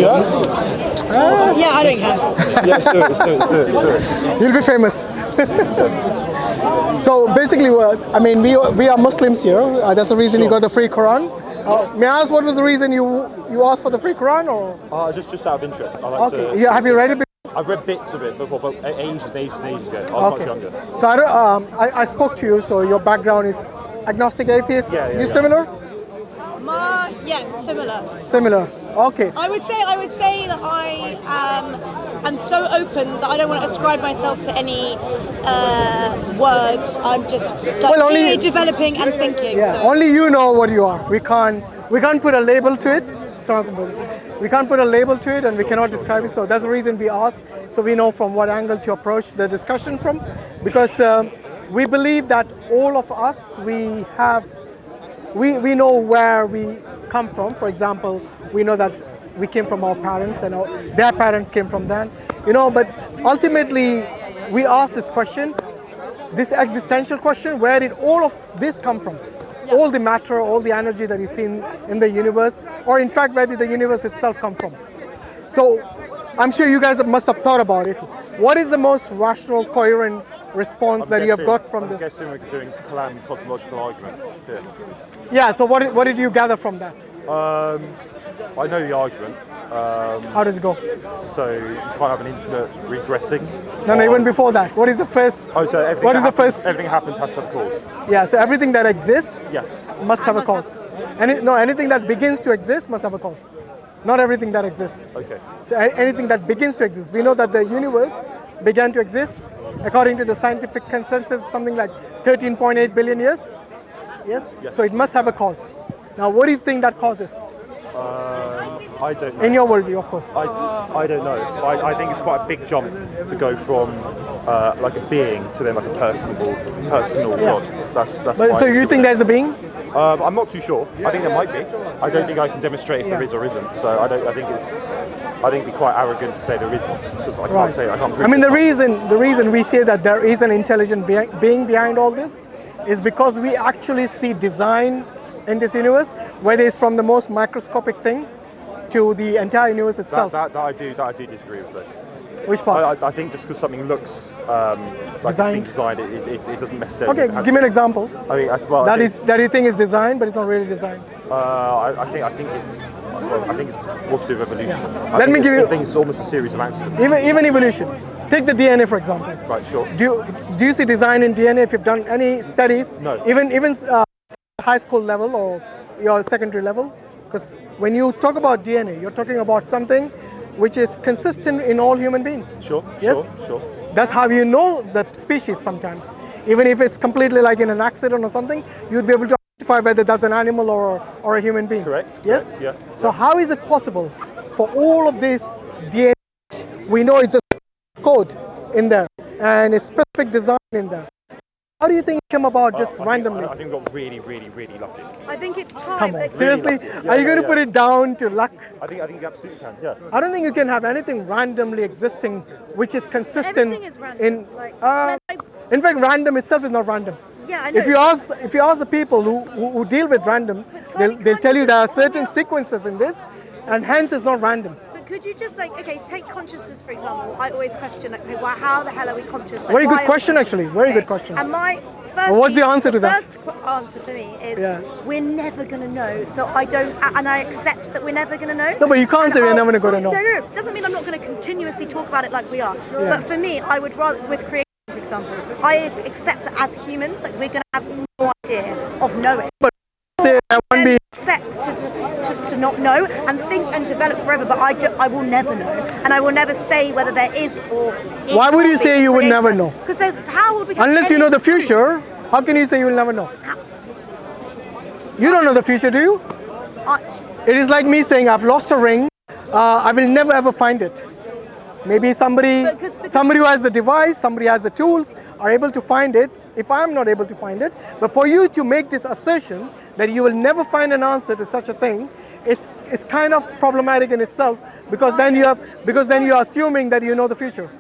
do that? Yeah, I don't care. Yeah, let's do it. You'll be famous. So basically, I mean, we are Muslims here. That's the reason you got the free Quran. May I ask what was the reason you asked for the free Quran, or? Just out of interest. I like Okay. Yeah. Have you read it? I've read bits of it before, but ages and ages and ages ago. I was much younger. So I spoke to you. So your background is agnostic, atheist. Yeah. You similar? Yeah, similar. Similar. Okay. I would say that I am so open that I don't want to ascribe myself to any words. I'm just really developing and thinking. Yeah. So. Only you know what you are. We can't put a label to it. We can't put a label to it, and we cannot describe it. So that's the reason we ask, so we know from what angle to approach the discussion from, because we believe that all of us we know where we come from. For example, we know that we came from our parents, and their parents came from them. But ultimately, we ask this question, this existential question: where did all of this come from? Yeah. All the matter, all the energy that you see in the universe, or in fact, where did the universe itself come from? So, I'm sure you guys must have thought about it. What is the most rational, coherent response you have got from this? I'm guessing we're doing Cosmological Argument here. Yeah, so what did you gather from that? I know the argument. How does it go? So you can't have an infinite regressing. No, even before that. What is the first? Oh, so everything happens has to have a cause. Yeah, so everything that exists must have a cause. Anything that begins to exist must have a cause. Not everything that exists. Okay. So anything that begins to exist. We know that the universe began to exist, according to the scientific consensus, something like 13.8 billion years. Yes? So it must have a cause. Now, what do you think that cause is? I don't know. In your worldview, of course. I don't know. I think it's quite a big jump to go from like a being to then like a personal God. That's so you think there's a being? I'm not too sure. I think there might be. I don't think I can demonstrate if there is or isn't. So I think it'd be quite arrogant to say there isn't, because I can't say I can't prove. I mean, the reason we say that there is an intelligent being behind all this is because we actually see design in this universe, whether it's from the most microscopic thing to the entire universe itself. That I do disagree with, though. Which part? I think just because something looks like it's been designed, it doesn't necessarily. Okay, give me an example. That you think is designed, but it's not really designed. I think it's more to do with evolution. Yeah. I think it's almost a series of accidents. Even evolution. Take the DNA, for example. Right, sure. Do you see design in DNA? If you've done any studies, no. Even high school level or your secondary level, because when you talk about DNA, you're talking about something which is consistent in all human beings. Sure. Yes? Sure. That's how you know the species sometimes. Even if it's completely like in an accident or something, you'd be able to identify whether that's an animal or a human being. Correct. Yes? Correct, yeah. So how is it possible for all of this DNA, we know it's a code in there and a specific design in there? How do you think it came about just randomly? I think we got really, really, really lucky. I think it's time. Come on, seriously? Really are you going to put it down to luck? I think you absolutely can, yeah. I don't think you can have anything randomly existing which is consistent. Everything is random. In fact, random itself is not random. Yeah, I know. If you ask the people who deal with random, they'll tell you there are certain sequences in this, and hence it's not random. Could you just take consciousness, for example? I always question, how the hell are we conscious? Very good question, actually. Very good question. And what's the answer to that? The first answer for me is we're never going to know. So I accept that we're never going to know. No, but you can't say we're never going to know. No. It doesn't mean I'm not going to continuously talk about it like we are. Yeah. But for me, I would rather, with creation, for example, I accept that as humans, we're going to have no idea of knowing. I accept to not know and think and develop forever, but I will never know, and I will never say whether there is or. Why would you say you would never know? Because how would we? Unless you know the future, how can you say you will never know? You don't know the future, do you? It is like me saying I've lost a ring. I will never ever find it. Maybe somebody who has the device, somebody has the tools, are able to find it. If I'm not able to find it, but for you to make this assertion that you will never find an answer to such a thing, is kind of problematic in itself, because then you're assuming that you know the future.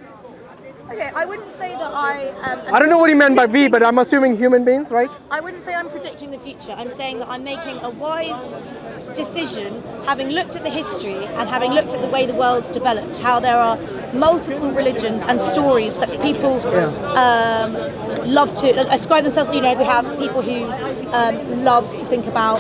Okay, I wouldn't say that I don't know what he meant by we, but I'm assuming human beings, right? I wouldn't say I'm predicting the future. I'm saying that I'm making a wise decision, having looked at the history and having looked at the way the world's developed, how there are multiple religions and stories that people love to ascribe themselves. You know, we have people who love to think about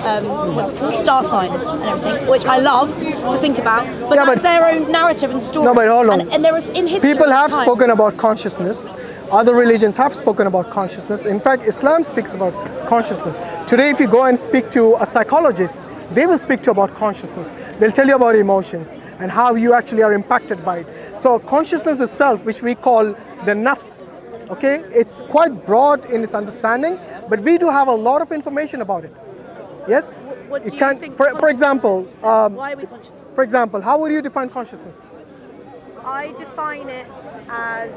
what's it called, star signs and everything, which I love to think about. But that's their own narrative and story. No, but hold on. And there was in history. People have spoken about consciousness. Other religions have spoken about consciousness. In fact, Islam speaks about consciousness. Today, if you go and speak to a psychologist, they will speak to you about consciousness. They'll tell you about emotions and how you actually are impacted by it. So consciousness itself, which we call the nafs, okay, it's quite broad in its understanding, but we do have a lot of information about it. Yes? What do you think? For example, why are we conscious? for example, how would you define consciousness? I define it as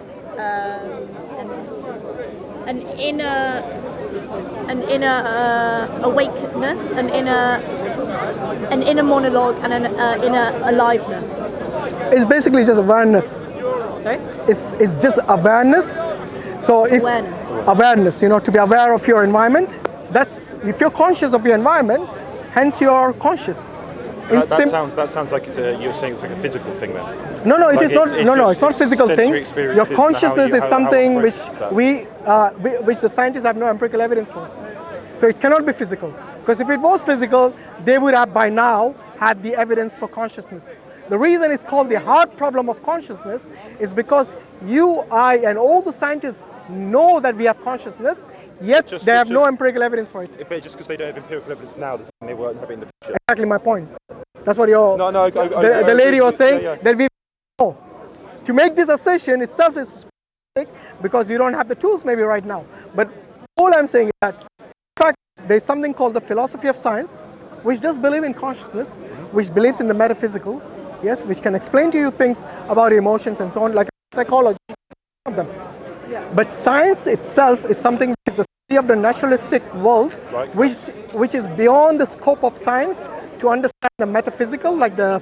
an inner awakeness, an inner monologue, and an inner aliveness. It's basically just awareness. Sorry? It's just awareness. So if awareness, you know, to be aware of your environment, that's if you're conscious of your environment, hence you're conscious. That sounds like you're saying it's like a physical thing then. No, it like is not. It's not physical thing. Your consciousness is something which the scientists have no empirical evidence for. So it cannot be physical. Because if it was physical, they would have by now had the evidence for consciousness. The reason it's called the hard problem of consciousness is because you, I, and all the scientists know that we have consciousness, yet they have no empirical evidence for it. But just because they don't have empirical evidence now doesn't mean they won't have it in the future. Exactly my point. That's what the lady was saying, that we know. To make this assertion itself is because you don't have the tools maybe right now. But all I'm saying is that, in fact, there's something called the philosophy of science, which does believe in consciousness, which believes in the metaphysical, yes, which can explain to you things about emotions and so on, like psychology, of them. Yeah. But science itself is something which is the study of the naturalistic world, right, which is beyond the scope of science to understand the metaphysical, like your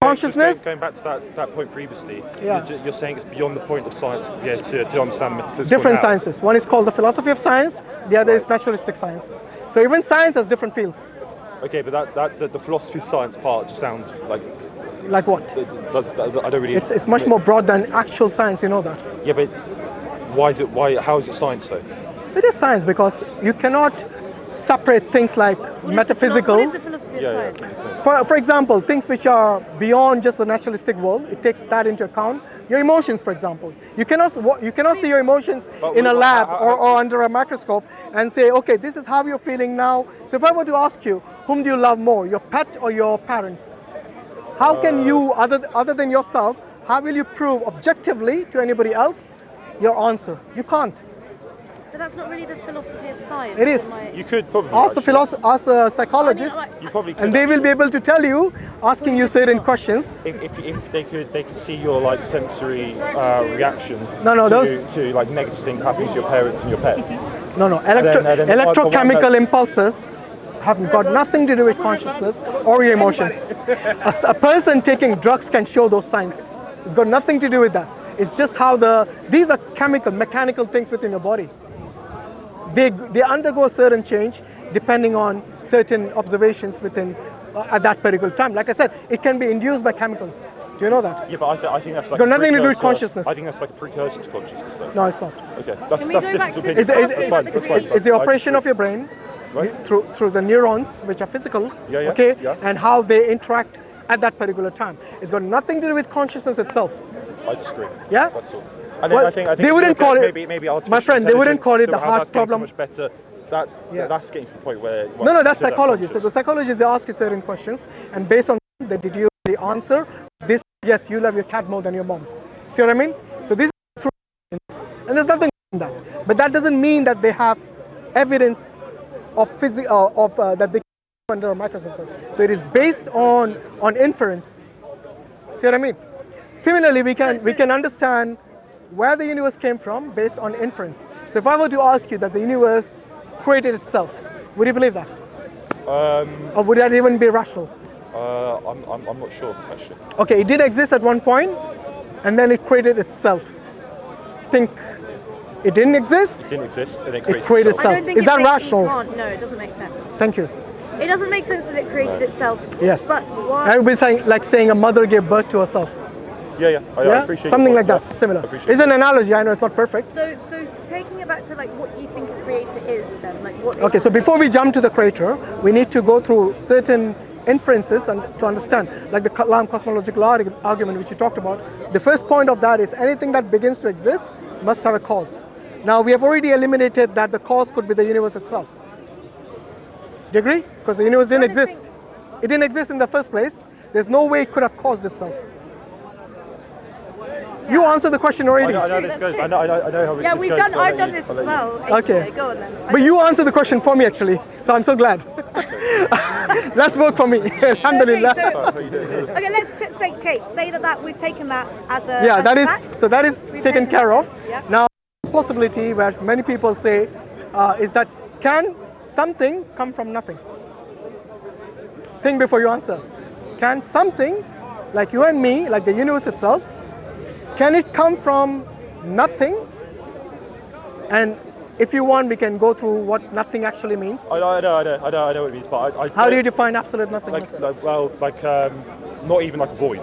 consciousness. Going back to that point previously, you're saying it's beyond the point of science to understand metaphysical. Different sciences. One is called the philosophy of science, the other is naturalistic science. So even science has different fields. Okay, but the philosophy of science part just sounds like... Like what? I don't really... It's much more broad than actual science, you know that. Yeah, but how is it science though? It is science because you cannot separate things like metaphysical. What is the philosophy of science? For example, things which are beyond just the naturalistic world, it takes that into account. Your emotions, for example. You cannot see your emotions in a lab or under a microscope and say, okay, this is how you're feeling now. So if I were to ask you, whom do you love more, your pet or your parents? How can you, other than yourself, how will you prove objectively to anybody else your answer? You can't. But that's not really the philosophy of science. It is. You could probably ask a psychologist, you probably could, and they will be able to tell you, asking you certain questions. If they could see your like sensory reaction to like negative things happening to your parents and your pets. No. Electrochemical impulses have got nothing to do with consciousness or your emotions. A person taking drugs can show those signs. It's got nothing to do with that. It's just how these are mechanical things within your body. They undergo a certain change depending on certain observations within at that particular time. Like I said, it can be induced by chemicals. Do you know that? Yeah, but I think that's like it's got nothing to do with consciousness. I think that's like a precursor to consciousness, though. No, it's not. Okay, that's different. It's the operation of your brain. Right. Through the neurons, which are physical, and how they interact at that particular time. It's got nothing to do with consciousness itself. I disagree. Yeah? That's all. I think they wouldn't call it, maybe my friend, they wouldn't call it a hard problem. So much better. That's getting to the point where... No, that's psychology. So the psychologists, they ask you certain questions, and based on that, they deduce the answer. This, yes, you love your cat more than your mom. See what I mean? So this is true. And there's nothing in that. But that doesn't mean that they have evidence that they under a microscope. So it is based on inference. See what I mean? Similarly, we can understand where the universe came from based on inference. So if I were to ask you that the universe created itself, would you believe that? Or would that even be rational? I'm not sure actually. Okay, it did exist at one point, and then it created itself. think it didn't exist. It didn't exist, and it It created created itself. I don't think Is it that makes- rational? you can't- No, it doesn't make sense. Thank you. It doesn't make sense that it created itself. Yes. But why? Everybody's saying, like saying a mother gave birth to herself. Yeah. I Yeah, appreciate something your like that, point. similar. I appreciate It's an analogy. I know it's not perfect. So taking it back to like what you think a creator is, then like what? Is Okay, so before we jump to the creator, we need to go through certain inferences and to understand, like the Kalam cosmological argument which you talked about. The first point of that is anything that begins to exist must have a cause. Now we have already eliminated that the cause could be the universe itself. Do you agree? Because the universe didn't exist. It didn't exist in the first place. There's no way it could have caused itself. You answered the question already. I know true, this that's goes. true. I know how Yeah, this we've goes, done. so I'll I've let done you- this I'll as let you. well. Okay. ages ago. Go on then. But you answered the question for me actually, so I'm so glad. Let's work for me. Alhamdulillah. Okay, let's say, Kate, say that we've taken that as a Yeah, as that a is fact. so that is We've taken taken care that. of. Yeah. Now, possibility where many people say is that can something come from nothing? Think before you answer. Can something, like you and me, like the universe itself, can it come from nothing? And if you want, we can go through what nothing actually means. I know what it means, but I How do you define absolute nothingness? not even like a void.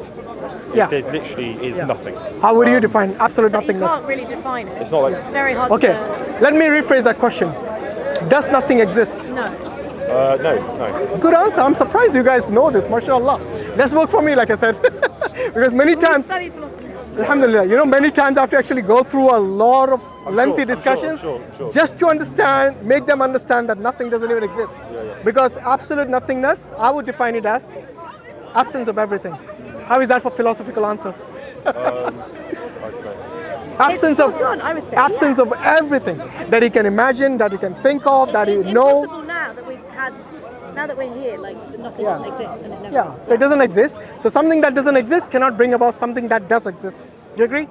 Yeah. There literally is Yeah. nothing. How would you define absolute So you nothingness? can't really define it. It's not like- It's very hard Okay, to. let me rephrase that question. Does nothing exist? No. No. Good answer. I'm surprised you guys know this, mashallah. Let's work for me, like I said. Because many We've times, studied philosophy. alhamdulillah, many times I have to actually go through a lot of lengthy I'm sure, discussions sure. just to understand, make them understand that nothing doesn't even exist. Because absolute nothingness, I would define it as absence of everything. How is that for philosophical answer? Absence of spot on, I would say, absence yeah. of everything that you can imagine, that you can think of, that you It's know. impossible now that we're here, like nothing Yeah. doesn't exist and it never. Yeah, so it doesn't exist. So something that doesn't exist cannot bring about something that does exist. Do you agree?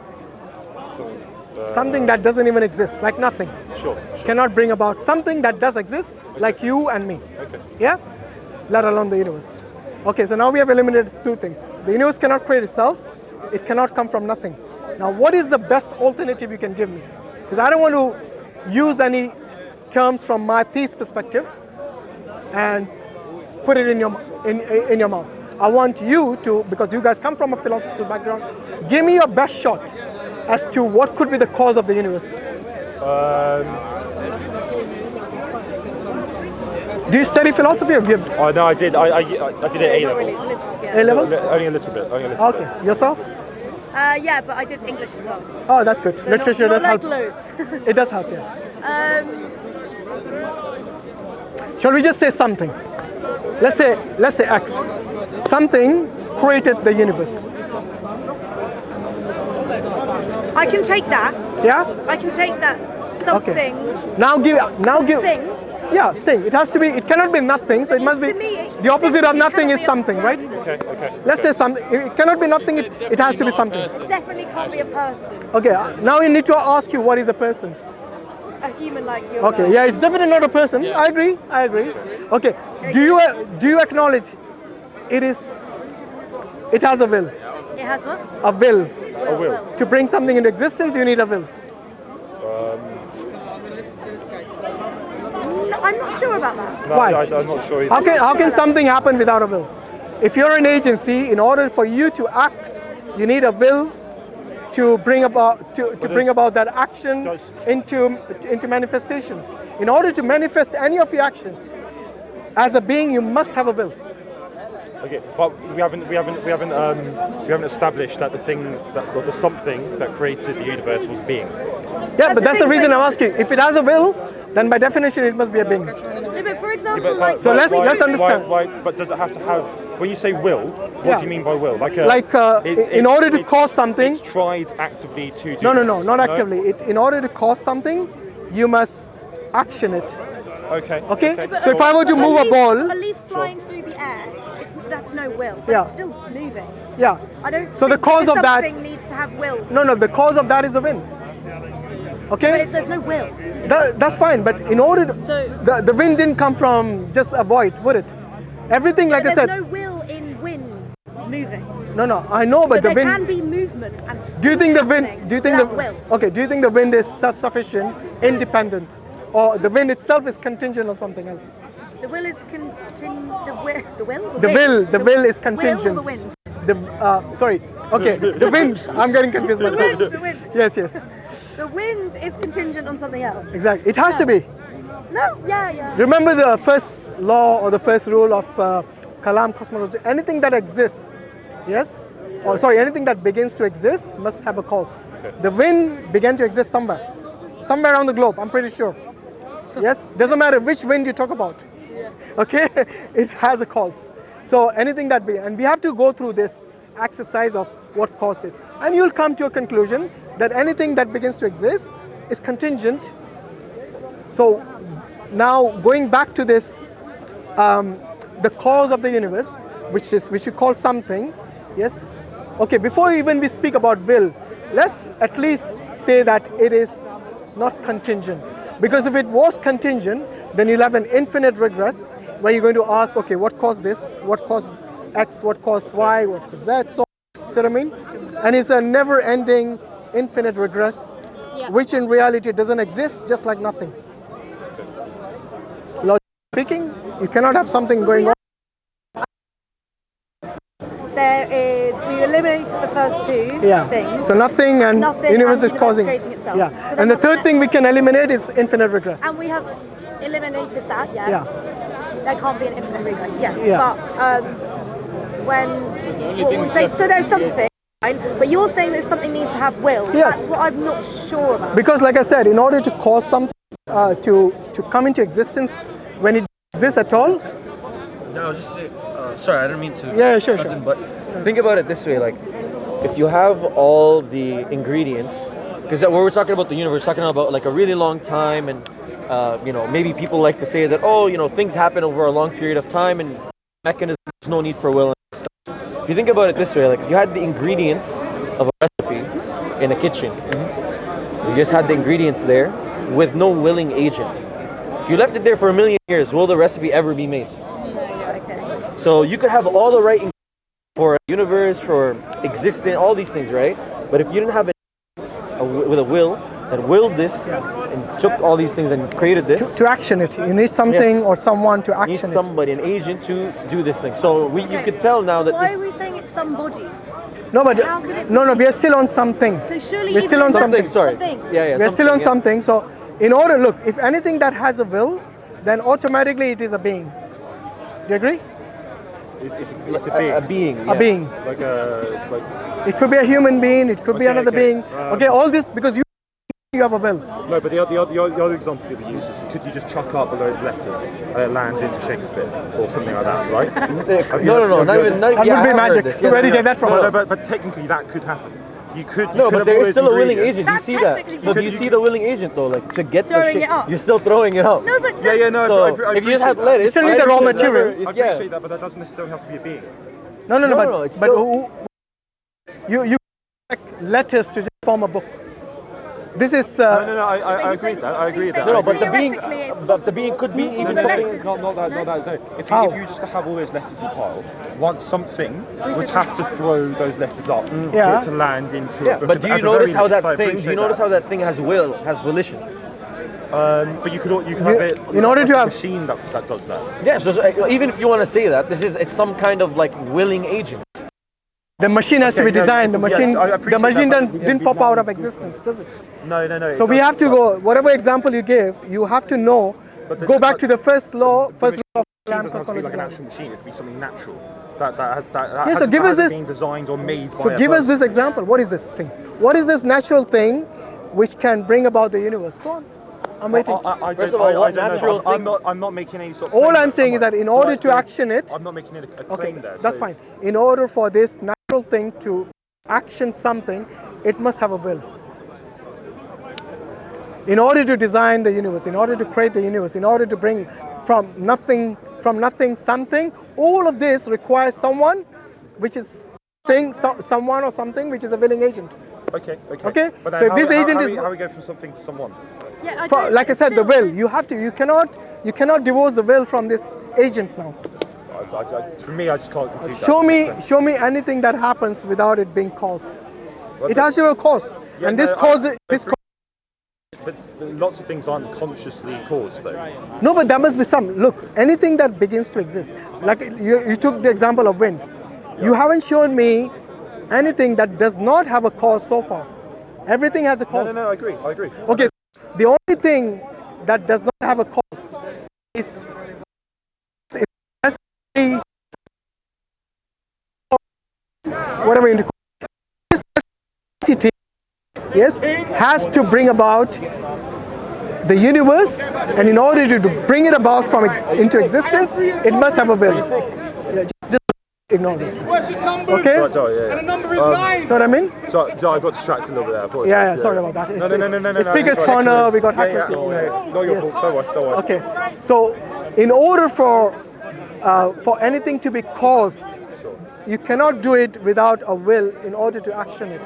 Something that doesn't even exist, like nothing, Sure. cannot bring about something that does exist, like you and me. Okay. Yeah? Let alone the universe. Okay, so now we have eliminated two things. The universe cannot create itself. It cannot come from nothing. Now, what is the best alternative you can give me? Because I don't want to use any terms from my theist perspective and put it in your mouth. I want you to, because you guys come from a philosophical background, give me your best shot as to what could be the cause of the universe. Do you study philosophy or give Oh no, I did. I did it at A Not level. really, little, yeah. A level? Only a little bit. Okay, yourself? Yeah, but I did English as well. Oh, that's good. So Literature not does like help. loads. It does help, yeah. um, Shall we just say something? Let's say X. Something created the universe. I can take that. Yeah? I can take that something. Okay. Now give. Thing. Yeah, thing. It has to be. It cannot be nothing. So it must be. To me, it The opposite of definitely nothing cannot is be a something, right? person. Okay. Let's say something. It cannot be nothing. It has to be something. Definitely can't be a person. Okay. Now we need to ask you what is a person. A human like you. Okay. Yeah, it's definitely not a person. I agree. Okay. Do you acknowledge it is? It has a will. It has what? A will. will. To bring something into existence, you need a will. No, I'm not sure about that. No, Why? I'm not sure either. How can something happen without a will? If you're an agency, in order for you to act, you need a will to bring about bring about that action into manifestation. In order to manifest any of your actions, as a being, you must have a will. Okay, but we haven't established that the something that created the universe was being. Yeah, but that's the thing, reason like- I'm asking. If it has a will, then by definition it must be a being. No, but for example, like. So let's understand. Why? But does it have to have? When you say will, what Yeah. do you mean by will? In order to cause something. it's tried actively to do. No, this, not actively. In order to cause something, you must action it. Okay. Okay? But So if I were to move a ball, a leaf flying through the air, that's no will. But Yeah. it's still moving. yeah. I don't. So the think cause of that- something needs to have will. No, the cause of that is the wind. But Okay? there's no will. That's fine, but in order to, So- the wind didn't come from just a void, would it? Everything, like I There's said, no will in wind. moving. No, I know, but So the there wind. can be movement and Do you think the wind? happening Do you think the without will? okay? Do you think the wind is self-sufficient, independent, or the wind itself is contingent on something else? The will is the will. The will is Will contingent. or the wind? Sorry. Okay, the wind. I'm getting confused myself. The wind. Yes, yes, The wind is contingent on something else. exactly. It has to be. No, yeah. Remember the first law or the first rule of Kalam cosmology? Anything that exists, yes? Or sorry, anything that begins to exist must have a cause. Okay. The wind began to exist somewhere around the globe, I'm pretty sure. Yes? Doesn't matter which wind you talk about. Okay? It has a cause. So anything and we have to go through this exercise of what caused it. And you'll come to a conclusion that anything that begins to exist is contingent. So now going back to this, the cause of the universe, which we call something, yes? Okay, before even we speak about will, let's at least say that it is not contingent. Because if it was contingent, then you'll have an infinite regress where you're going to ask, okay, what caused this? What caused X? What caused Y? What caused that? So, see what I mean? And it's a never-ending infinite regress, which in reality doesn't exist, just like nothing. Logically speaking, you cannot have something going on. We eliminated the first two things. So nothing and universe is causing. Creating itself. Yeah. So And the third thing we can eliminate is infinite regress. And we have eliminated that, Yeah. There can't be an infinite regress, yes. Yeah. But what we say, so there's something, right? But you're saying that something needs to have will. Yes. That's what I'm not sure about. Because like I said, in order to cause something to come into existence when it exists at all. No, just say, sorry, I didn't mean to. Yeah, sure. But think about it this way, like, if you have all the ingredients, because when we're talking about the universe, we're talking about like a really long time, and maybe people like to say that, things happen over a long period of time, and mechanisms, there's no need for will. And stuff. If you think about it this way, like, if you had the ingredients of a recipe in a kitchen, you just had the ingredients there with no willing agent. If you left it there for 1,000,000 years, will the recipe ever be made? So you could have all the right ingredients for a universe, for existing, all these things, right? But if you didn't have with a will that willed this and took all these things and created this, To action it, you need something or someone to you need action it. somebody, an agent, to do this thing. So you could tell now that Why this are we saying it's somebody? No, but How could it no, we are still on something. So surely We're still on something. Sorry. Something. Yeah. We're still on something, something. So in order, look, if anything that has a will, then automatically it is a being. Do you agree? It's a being. A being. Like It could be a human being, it could be another being. Okay, all this because you have a will. no, but the other example you could use is, could you just chuck up a load of letters and it lands into Shakespeare or something like that, right? No, not even. That would be magic. Where do you get that from? No, but technically that could happen. You could. No, but there is still a willing agent. agent. Do you see that? technically No, do you possible. see the willing agent though? Like, to get the Throwing shit, it up. you're still throwing it out. No, but No. So I if you just had appreciate that. lettuce, You still need the raw material. I appreciate that, but that doesn't necessarily have to be a being. No, No, it's but still- you letters to just form a book. This is No, I agree with that. I agree with that. No, but the being, Theoretically, it's but the being could be possible. even The something. letters- Not that. No. If How? you just have all those letters in pile, once something would have to throw those letters up for Yeah. it to land into Yeah, a book. but do you At the notice very how least, that I thing? Do appreciate you notice how that thing has will, has volition? But you could have it. in order like to a have- machine that does that. Yeah. So even if you want to say that, it's some kind of like willing agent. the machine has to be Okay, no, designed. The yeah, machine, I appreciate the machine that, but didn't pop out of existence, does it? No. So we have to go. Whatever example you give, you have to know. Go back to the first law. First law of It doesn't have to be like cosmological an argument. actual machine. It could be something natural that has that. Yeah, so give us hasn't this- been designed or made. So by a give us person. this example. What is this thing? What is this natural thing which can bring about the universe? Go on. I'm waiting. First of all, what don't know. natural I'm not making any sort of. All claim I'm there. saying is that in order to action it, I'm not making it a okay, claim there. that's so- fine. In order for this natural thing to action something, it must have a will. In order to design the universe, in order to create the universe, in order to bring from nothing something, all of this requires someone, which is someone or something which is a willing agent. Okay. Okay, But then so if this agent how is- how we go from something to someone? yeah, Like I said, the will. You cannot divorce the will from this agent now. For me, I just can't compute that. Show me anything that happens without it being caused. Well, It has to have a cause, Yeah, and this no, cause. But lots of things aren't consciously caused, though. No, but there must be some. Look, anything that begins to exist, like you took the example of wind. You haven't shown me anything that does not have a cause so far. Everything has a cause. No, I agree. Okay, so the only thing that does not have a cause is necessary, whatever you call it. This entity, yes, has to bring about the universe, and in order to bring it about into existence, it must have a will. Yeah, just ignore this. Okay? Yeah. So what I mean? So I got distracted a little bit there. I apologize. Yeah, sorry about that. No. The speaker's corner, we got hackers. No, your fault. Don't worry. Okay, so in order for anything to be caused, you cannot do it without a will in order to action it.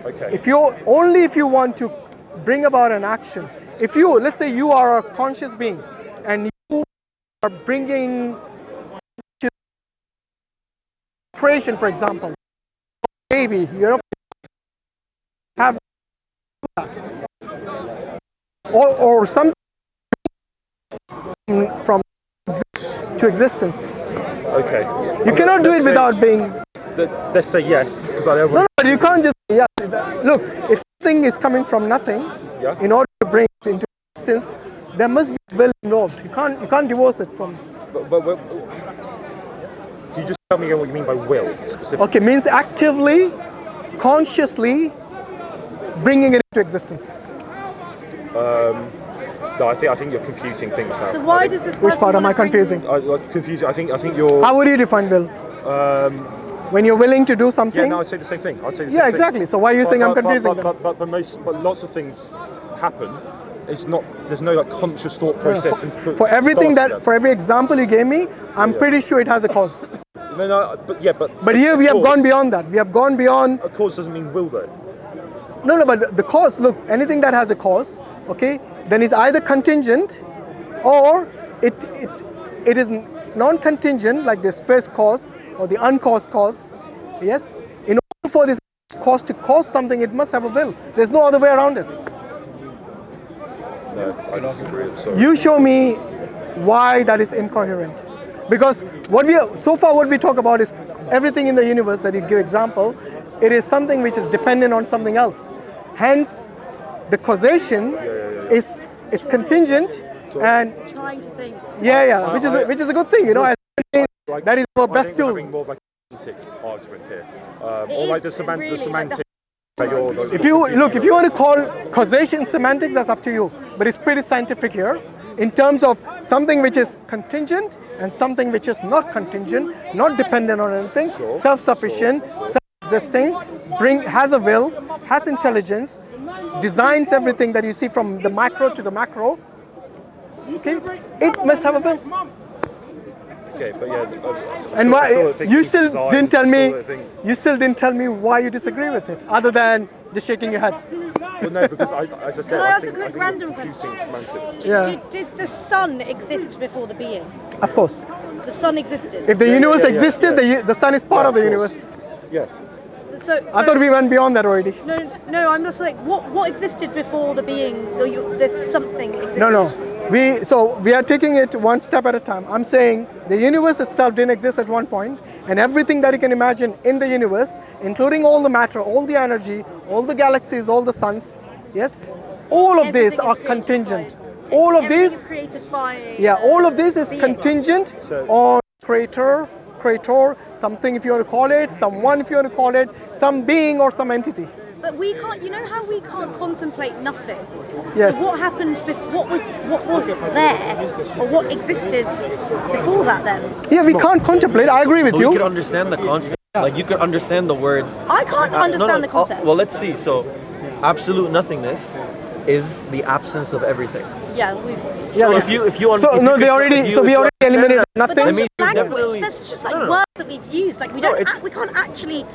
Okay. If you want to bring about an action, let's say you are a conscious being and you are bringing creation, for example, baby, have that, or something from exist to existence. Okay. You cannot do it without being. Let's say yes, because I don't No, want. no, you can't just. Yeah, look, if something is coming from nothing, Yeah. in order to bring it into existence, there must be will involved. You can't divorce it from. But can you just tell me what you mean by will specifically? Okay, means actively, consciously bringing it into existence. No, I think you're confusing things now. So why does this? Which part am I confusing? Confusing. I think you're. How would you define will? When you're willing to do something? Yeah, no, I'd say the same thing. Yeah, exactly. So why are you saying I'm confusing them? But lots of things happen. It's not. There's no like conscious thought process. For every example you gave me, I'm pretty sure it has a cause. No, but here we have gone beyond that. We have gone beyond. A cause doesn't mean will, though. No, but the cause. Look, anything that has a cause, okay, then is either contingent, or it is non-contingent, like this first cause or the uncaused cause. Yes. In order for this cause to cause something, it must have a will. There's no other way around it. No, I disagree. I'm sorry. You show me why that is incoherent. Because what we talk about is everything in the universe that you give example, it is something which is dependent on something else. Hence, the causation is contingent and Trying to think. which is a good thing, as that is our best tool. Having more of like a semantic argument here, or like the semantic. If you want to call causation semantics, that's up to you. But it's pretty scientific here, in terms of something which is contingent and something which is not contingent, not dependent on anything, self-sufficient, self-existing, has a will, has intelligence, designs everything that you see from the micro to the macro. Okay, it must have a will. Okay, but yeah. And why you still didn't tell me? You still didn't tell me why you disagree with it, other than just shaking your head. Well, no, because as I said, Can I ask a think quick you're random confusing question? semantics. Yeah, Did the sun exist before the being? of course. The sun existed. If the universe yeah, existed, yeah. the sun is part of the of universe. course. Yeah. So I thought we went beyond that already. No, I'm just like, what existed before the being, the something existed? No. We are taking it one step at a time. I'm saying the universe itself didn't exist at one point, and everything that you can imagine in the universe, including all the matter, all the energy, all the galaxies, all the suns, yes, all of these are contingent. All of these, created by. all of this is being. contingent on creator, something if you want to call it, someone if you want to call it, some being or some entity. But we can't. You know how we can't contemplate nothing. Yes. So what happened? What was there, or what existed before that? Then Yeah, we can't contemplate. I agree with But you you. could understand the concept. Like you could understand the words. I can't understand the concept. Well, let's see. So, absolute nothingness is the absence of everything. Yeah, we've. Yeah, So if you we already eliminated But nothing. that's means just you language. definitely- That's just like No. words that that we've used. Like we don't, we can't actually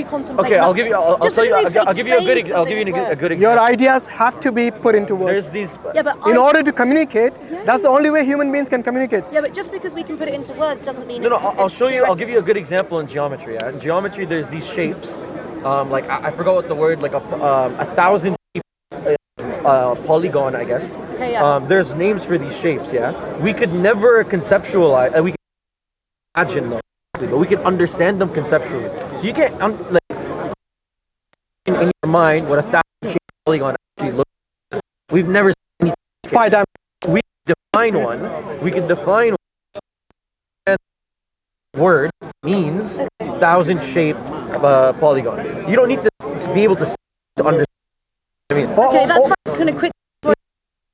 contemplate. Okay, I'll give you. I'll Just tell you. because we I'll give you a good. explain I'll give you something a with good Your example. ideas have to be put into words. There's these. Yeah, but In order to communicate, that's the only way human beings can communicate. Yeah, but just because we can put it into words doesn't mean. No, it's, I'll it's show you. I'll give theoretical. you a good example in geometry. Yeah? In geometry, there's these shapes. Like I forgot what the word. Like a 1,000 polygon, I guess. Okay, yeah. There's names for these shapes. Yeah. We could never conceptualize. We can imagine them, but we can understand them conceptually. So you can't like in your mind what a 1,000 shape polygon actually looks like. We've never seen anything. 5 dimensions. We define one. We can define one. Word means 1,000 shape polygon. You don't need to be able to understand. I mean, Okay, that's fine. Kind of quick.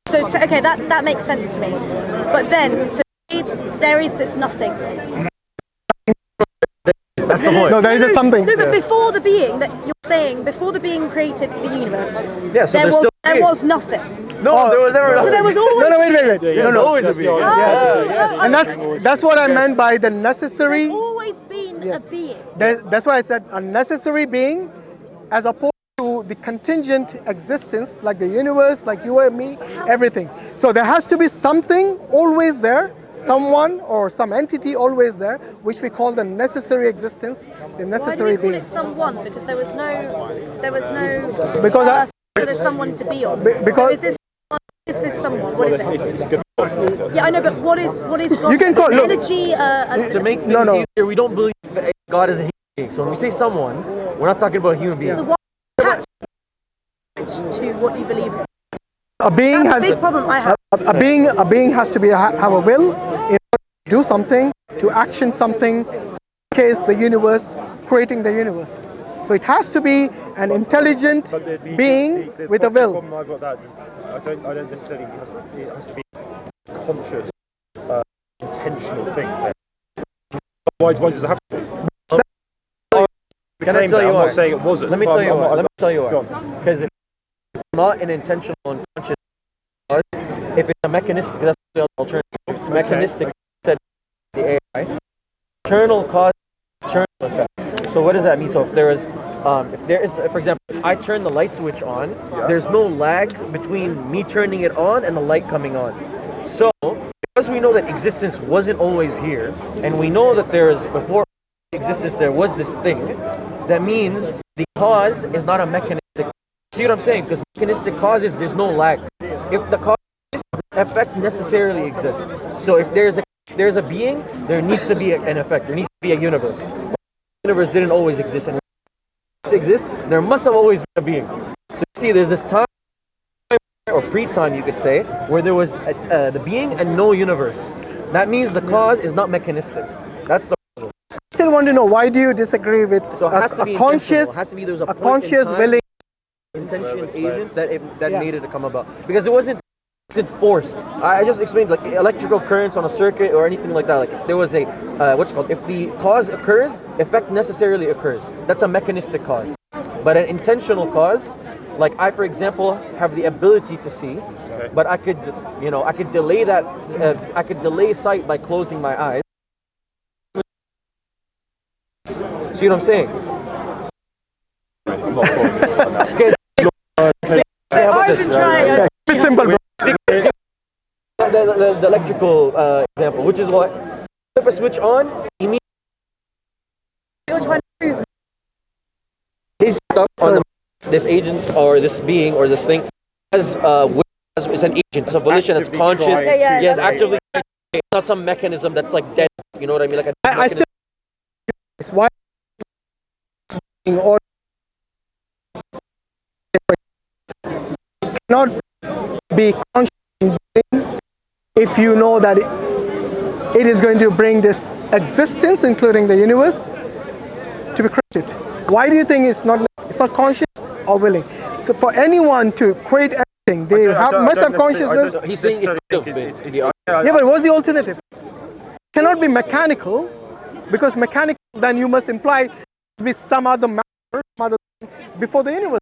So okay, that makes sense to me. But then, so there is this nothing. that's the point. No, there is a something. No, but before the being that you're saying, before the being created the universe, Yeah, so there there's was still there being. was nothing. No, there was never. So there was always. No, wait. Yeah, No. always a being. And that's what I meant by the necessary. There's always been a being. That's why I said a necessary being, as opposed to the contingent existence, like the universe, like you and me, everything. So there has to be something always there, someone or some entity always there, which we call the necessary existence, the necessary Why do we call being. it someone? Because there was no. Because I- for the someone to be on. because- So is this someone? What is it? It's a good point. Yeah, I know, but what is God? You can call- look. energy. To make things No. easier, we don't believe that God is a human being. So when we say someone, we're not talking about a human being. So what attached to what you believe is a being that's has a big problem I have. a being has to be have a will in order to do something, to action something. In case the universe, creating the universe. So it has to be an intelligent being with a will. The problem I've got that is I don't necessarily it has to be a conscious, intentional thing. Why does it have to be? Can I tell you I'm why? not saying it wasn't. Let me but tell you I'm why. not- Let me tell you Go why. on. Because if it's not an intentional and conscious cause, if it's a mechanistic, that's the alternative. If it's mechanistic, said the AI, internal cause, internal effects. So what does that mean? So if there is, for example, if I turn the light switch on, there's no lag between me turning it on and the light coming on. So because we know that existence wasn't always here, and we know that there is before existence there was this thing, that means the cause is not a mechanistic. See what I'm saying? Because mechanistic causes, there's no lag. If the cause exists, the effect necessarily exists. So if there's a being, there needs to be an effect. There needs to be a universe. The universe didn't always exist, and when it exists, there must have always been a being. So you see, there's this time or pre-time, you could say, where there was the being and no universe. That means the cause is not mechanistic. That's the problem. Still want to know, why do you disagree with So it has to be a conscious, intentional. It has to be there's a point in conscious time, willing? intention agent that Yeah. made it to come about, because it wasn't forced. I just explained, like electrical currents on a circuit or anything like that. Like if there was a what's it called, if the cause occurs, effect necessarily occurs. That's a mechanistic cause. But an intentional cause, like I, for example, have the ability to see, but I could delay that. I could delay sight by closing my eyes. See what I'm saying? I'm not following this one now. Okay. I've been trying. It's simple, bro. The electrical example, which is what? Flip a switch on, immediately You're trying to prove. is stuck on this agent or this being or this thing as it's an agent. It's a volition. It's Actively conscious. trying to Yes, create actively. It's not some mechanism that's like dead. You know what I mean? Like a I still why or not be conscious if you know that it is going to bring this existence, including the universe, to be created. Why do you think it's not conscious or willing? So for anyone to create everything, they must have consciousness. He's saying it could have been. Yeah, but what's the alternative? It cannot be mechanical, because mechanical then you must imply to be some other matter, some other thing before the universe,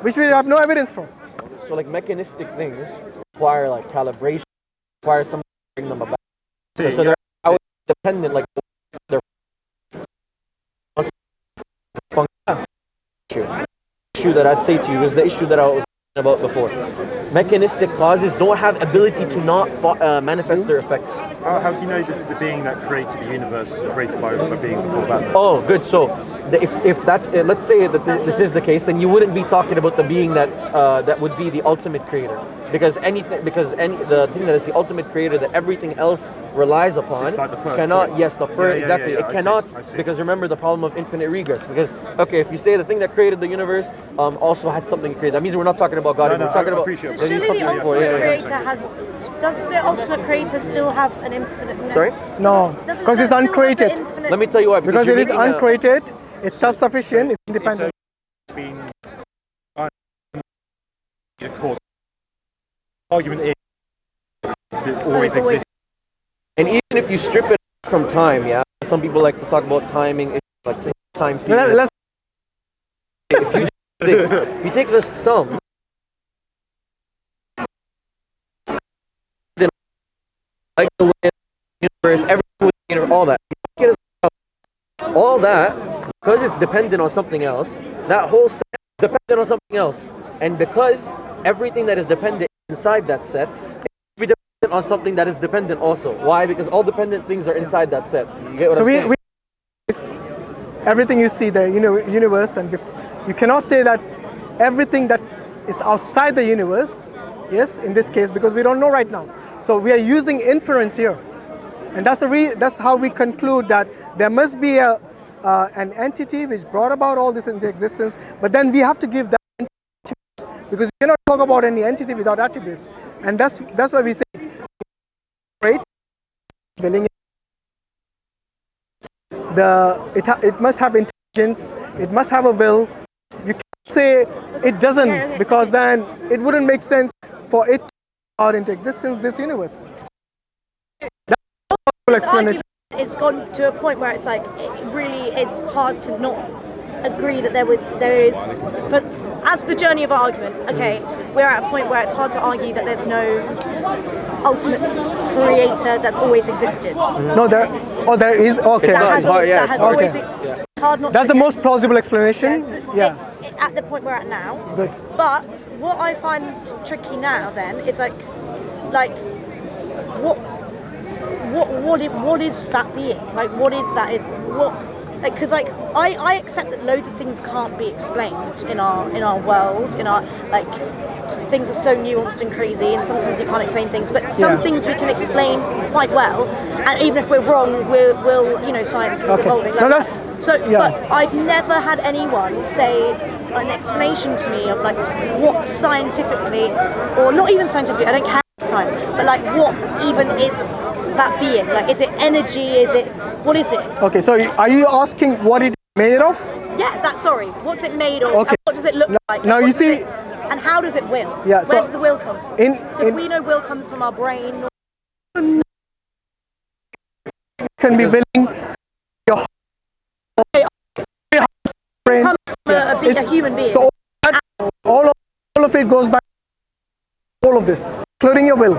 which we have no evidence for. So like mechanistic things require like calibration, require someone to bring them about. So they're dependent. Like issue that I'd say to you is the issue that I was about before. Mechanistic causes don't have ability to not manifest their effects. How do you know that the being that created the universe was created by a being before that? Oh, good. So, if that, let's say that this is the case, then you wouldn't be talking about the being that would be the ultimate creator, because the thing that is the ultimate creator that everything else relies upon It's like the first cannot. point. Yes, the first exactly. Yeah, It cannot I see. because remember the problem of infinite regress. Because okay, if you say the thing that created the universe also had something to create, that means we're not talking about God. No, we're talking I about. appreciate it. Surely the Yeah, ultimate yeah, yeah. creator has. Doesn't the ultimate creator still have an infiniteness? Sorry? No, Doesn't because that it's still have the uncreated. infinite- Let me tell you why. Because you're it is making a- uncreated, it's self-sufficient, it's independent. It's been of course. Argument is that it always exists. And even if you strip it from time, yeah, some people like to talk about timing, like time theory. Let's If you take the sum, then like the way the universe, everything, all that, all that, because it's dependent on something else, that whole set is dependent on something else, and because everything that is dependent inside that set, it should be dependent on something that is dependent also. Why? Because all dependent things are inside that set. You get what So I'm saying? everything you see, the universe, and you cannot say that everything that is outside the universe, yes, in this case, because we don't know right now. So we are using inference here, and that's how we conclude that there must be an entity which brought about all this into existence. But then we have to give that attributes, because you cannot talk about any entity without attributes, and that's why we say great willing. It must have intelligence, it must have a will. You can't say it doesn't, because then it wouldn't make sense for it to come out into existence, this universe. That's the possible explanation. It's gone to a point where it's like it really is hard to not agree that there is as the journey of argument. Okay, we're at a point where it's hard to argue that there's no ultimate creator that's always existed. No, there is. Okay, It's not, that's it's hard, yeah, that it's has hard. always. Okay. It's hard not. the to most plausible explanation. Yeah, At the point we're at now. good. But what I find tricky now then is like what is that being? Like what is that? Is what? Because like I accept that loads of things can't be explained in our world, in our like things are so nuanced and crazy, and sometimes you can't explain things. But some things we can explain quite well, and even if we're wrong, we'll science is evolving. No, that's But I've never had anyone say an explanation to me of like what scientifically, or not even scientifically, I don't care about science, but like what even is that being? Like, is it energy? What is it? Okay, so are you asking what it is made of? Yeah, sorry. What's it made of? Okay. And what does it look like? Now And you what does see- and how does it will? Yeah, Where so does the will come from? Because we know will comes from our brain. can be willing. Your brain. Comes from a human being. So all of it goes back to all of this, including your will.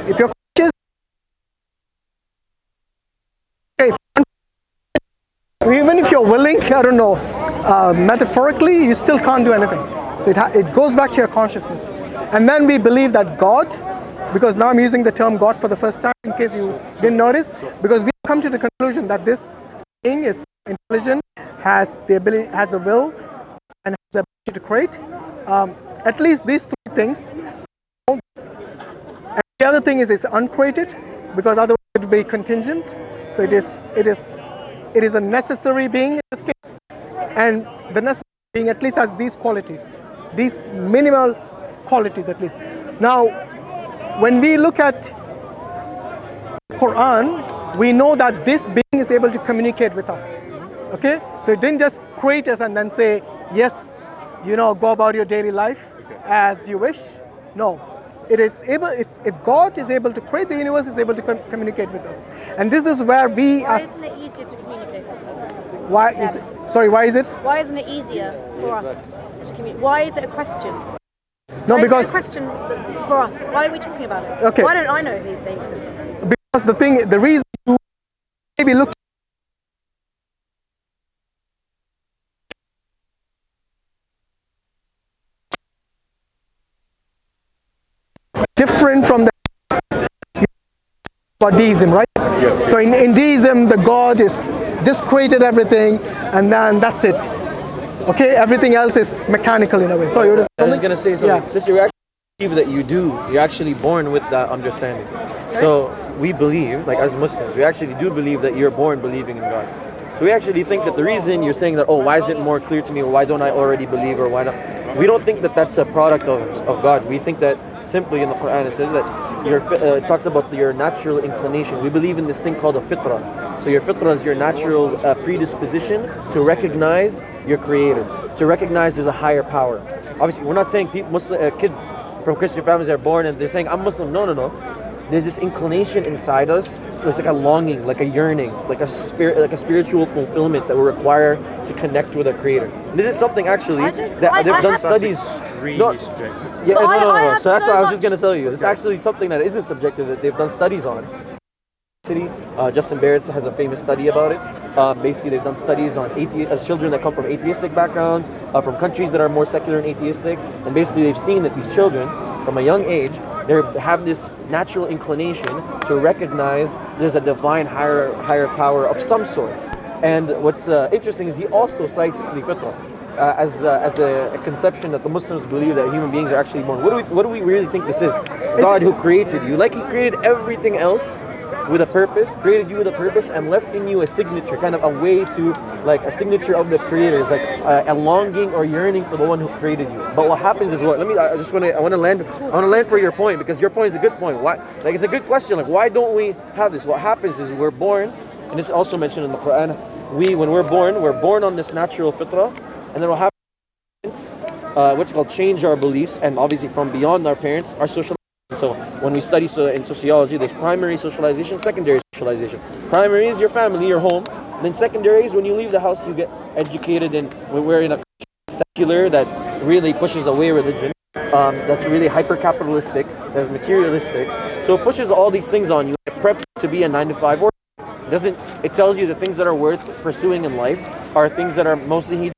If you're conscious, even if you're willing, I don't know, metaphorically, you still can't do anything. So it goes back to your consciousness. And then we believe that God, because now I'm using the term God for the first time in case you didn't notice, because we come to the conclusion that this being is intelligent, has the ability, has a will, and has the ability to create. At least these three things. And the other thing is it's uncreated, because otherwise it would be contingent. So it is a necessary being in this case, and the necessary being at least has these qualities, these minimal qualities at least. Now, when we look at Quran, we know that this being is able to communicate with us. Okay, so it didn't just create us and then say, yes, go about your daily life as you wish. No, it is able. If God is able to create the universe, is able to communicate with us, and this is where we Why as isn't it easier to communicate with them? why is it? Sorry, why is it? Why isn't it easier for us to communicate? Why is it a question? No, Why because is it a question for us? Why are we talking about it? Okay. Why don't I know they exist? because the reason you maybe look . different from the deism, right? Yes. So in deism, the God is just created everything, and then that's it. Okay, everything else is mechanical in a way. So you're just I was gonna say something. Yeah. Sister, you actually believe that you're actually born with that understanding. So we believe, like as Muslims, we actually do believe that you're born believing in God. So we actually think that the reason you're saying that, oh, why is it more clear to me, or why don't I already believe, or why not? We don't think that that's a product of God. We think that simply in the Quran it says that it talks about your natural inclination. We believe in this thing called a fitra. So your fitra is your natural predisposition to recognize your creator, to recognize there's a higher power. Obviously, we're not saying people, kids from Christian families are born and they're saying, I'm Muslim. No. There's this inclination inside us. So it's like a longing, like a yearning, like a spirit, like a spiritual fulfillment that we require to connect with our creator. And this is something actually that they've done studies. Extremely subjective. Yeah, But no. So that's what I was much- just gonna tell you. It's actually something that isn't subjective that they've done studies on. Justin Barrett has a famous study about it. Basically, they've done studies on children that come from atheistic backgrounds, from countries that are more secular and atheistic, and basically they've seen that these children, from a young age, they have this natural inclination to recognize there's a divine higher power of some sorts. And what's interesting is he also cites the fitra as a conception that the Muslims believe that human beings are actually born. What do we really think this is? God who created you, like He created everything else with a purpose, created you with a purpose, and left in you a signature, kind of a way to, like a signature of the Creator. It's like a longing or yearning for the one who created you. But what happens is what? I want to land for your point, because your point is a good point. Why? Like, it's a good question. Like, why don't we have this? What happens is we're born, and it's also mentioned in the Quran. When we're born on this natural fitra, and then what happens? What's called change our beliefs, and obviously from beyond our parents, our social. So when we study in sociology, there's primary socialization, secondary socialization. Primary is your family, your home. And then secondary is when you leave the house, you get educated, and we're in a secular that really pushes away religion. That's really hyper-capitalistic, that's materialistic. So it pushes all these things on you. It preps to be a 9-to-5 worker. It tells you the things that are worth pursuing in life are things that are mostly hedonic,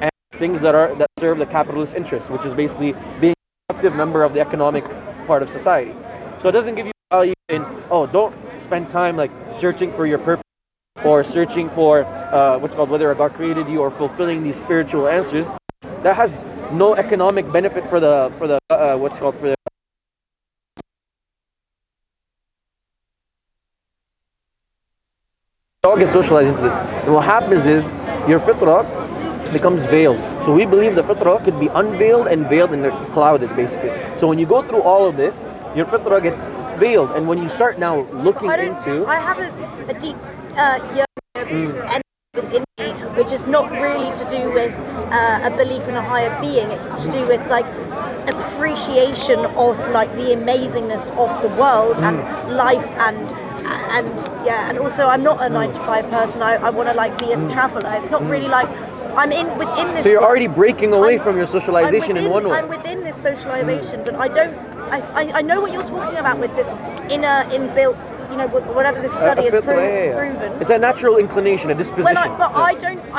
and things that serve the capitalist interest, which is basically being an active member of the economic part of society. So it doesn't give you value in, don't spend time like searching for your purpose or searching for whether God created you or fulfilling these spiritual answers. That has no economic benefit for the all get socialized into this. And what happens is your fitra becomes veiled. So we believe the fitra could be unveiled and veiled and clouded, basically. So when you go through all of this, your fitra gets veiled, and when you start now looking into, I have a deep yearning within me, which is not really to do with a belief in a higher being. It's to do with like appreciation of like the amazingness of the world and life and also I'm not a 9-to-5 person. I want to like be a traveler. It's not really like I'm within this. So you're already breaking away from your socialization in one way. I'm within this socialization, but I know what you're talking about with this inbuilt, whatever this study has proven. It's a natural inclination, a disposition. I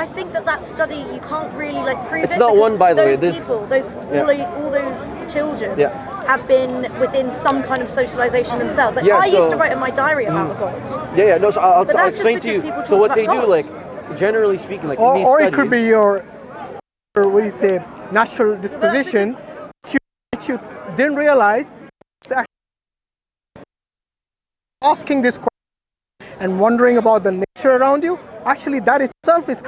think that study, you can't really like prove it. It's not one, by the way. All those children have been within some kind of socialization themselves. Like I used to write in my diary about a god. No, so I'll explain to you. So what they do, like, generally speaking, like in these or studies, it could be your natural disposition, which you didn't realize. It's actually asking this question and wondering about the nature around you. Actually, that itself is.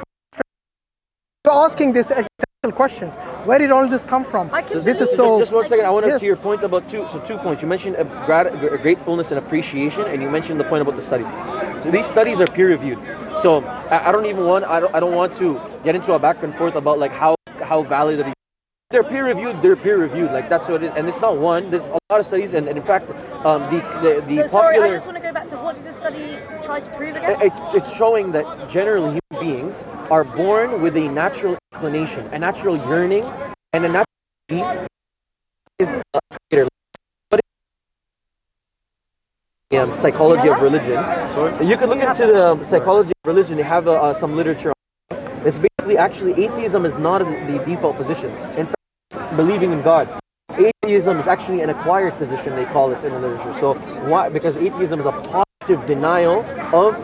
You're asking these existential questions. Where did all this come from? This is so. Just 1 second. I want to your point about two points. You mentioned gratefulness and appreciation, and you mentioned the point about the studies. So these studies are peer reviewed. So I don't want to get into a back and forth about like how valid it is. They're peer reviewed. Like that's what it is. And it's not one. There's a lot of studies, and in fact, the Sorry, popular. I just want to go back to what did the study try to prove again? It's showing that generally human beings are born with a natural inclination, a natural yearning, and a natural belief is a creator. Psychology of religion. You can look into the psychology of religion. They have some literature on it. It's basically actually atheism is not the default position. In fact, it's believing in God. atheism is actually an acquired position, they call it in the literature. So why? Because atheism is a positive denial of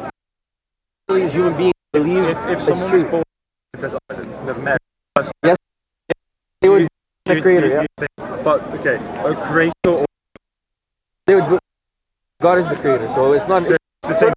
these human beings believe if is someone was true. born on a desert island and never met a person, Yes, they would you- the creator. you Yeah, think, but okay, a creator or they would. God is the creator, so it's not. it's the same